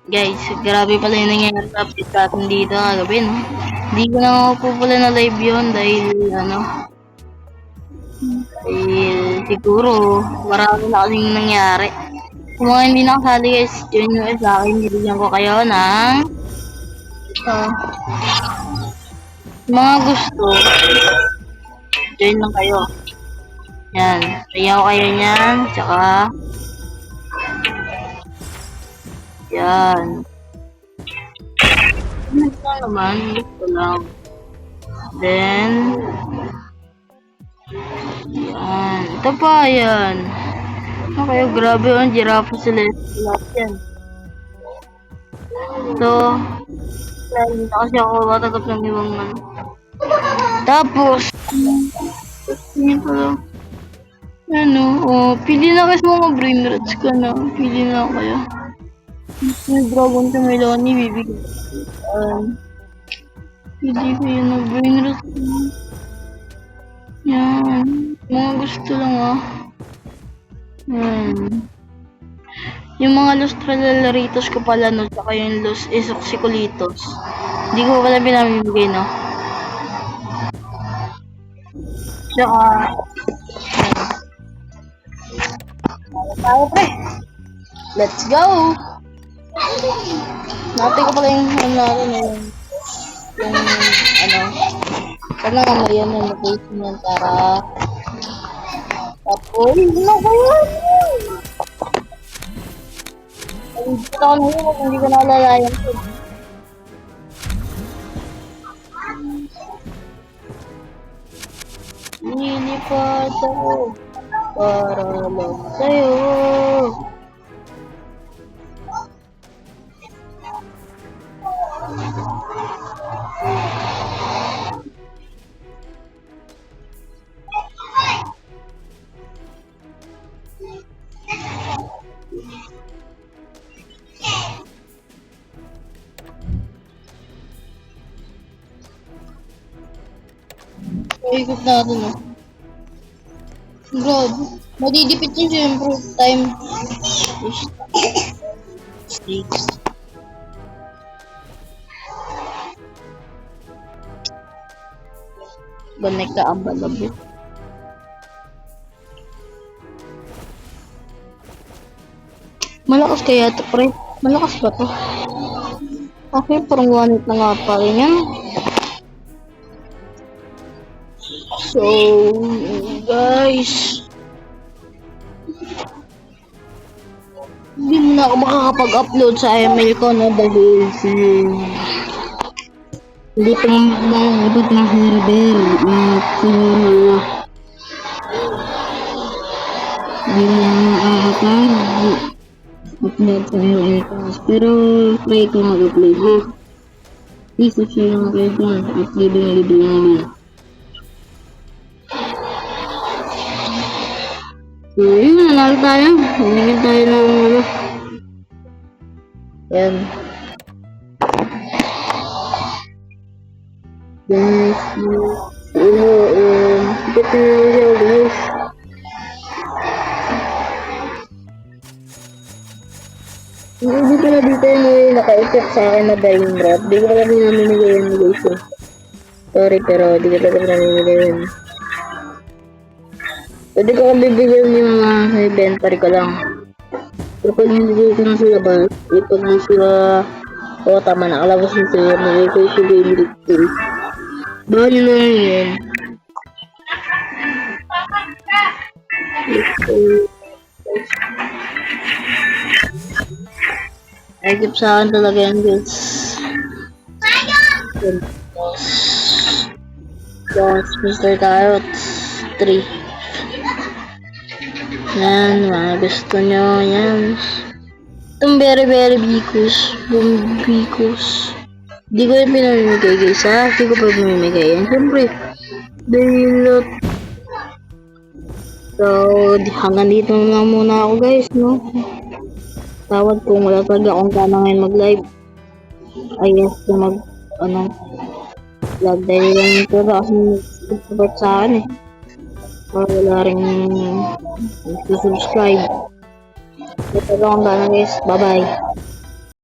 Guys, grabe pala yung nangyayari sa update natin dito kagabi, no? Hindi ko na po pala na live yun dahil, siguro, marami na kasing nangyari. Kung mga hindi nakasali guys, join nyo sa akin, bibigyan ko kayo ng, mga gusto, join lang kayo. Yan, sayaw kayo niyan, tsaka, yan. Gusto naman, gusto lang. Then, yan. Ito pa, yan. Okay, grabe yun. Giraffe Celeste. Lahat yan. So, hindi na kasi ako matagap ng ibang man. Tapos, yun pala. Pili na kasi mga brain rats ka na. Pili na kayo. Yung dragon ka Melanie, bibigyan. Pili ko yun ng brain rats ka. Yan. Mga gusto lang Yung mga Los Tralaritos ko pala no, saka yung Los Esoxicolitos. Hindi ko pala pinamimigay, no? Saka, tayo pre! Let's go! Natin ko pala yung sana nga yan na location yan para tapos, hindi ko hindi ko naalalayan ko. Nilipad ako para lang sa'yo. Ikot natin Grabe. Madidipit yun siyempre. Time. Stakes. Banek ka ang balabo. Malakas kaya ito pre. Malakas ba to? Okay, parang 1 na nga pa rin yan. So, guys, hindi mo na ako makakapag-upload sa email ko na dahil hindi pa mabot na server at hindi na makakapag-upload sa email ko. Pero try ko mag-upload ha. Please share lang kayo dyan at libre naman. Yun, nanalo tayo. Hiningin tayo ng yan. Guys, ito siya guys. Hindi pala dito yung naka-effect sa akin na dying rod. Di ko pala pinamimigay yan guys. Sorry pero di ko pala pinamimigay yan. Pwede ko kung bibigyan yung mga inventory ko lang. Pero pag hindi ko na sila ba, ipag na sila, tama na, kalabas na sila, mag-ipag sila yung dito. Bawal nyo na yun. Nagip sa akin talaga yan guys. Yes, Mr. Tarot 3. Yan, mga gusto nyo, yan. Itong very bicos, bumbicos. Di ko yung pinamimigay guys ha, di ko pa pinamimigay yan. Siyempre, dahil so, hanggang dito na muna ako guys, no? Tawad kung wala talaga akong gana ngayon mag-live. I guess na vlog dahil lang ito kasi support sa akin eh. Wala rin subscribe. Ito lang ang guys. Bye bye.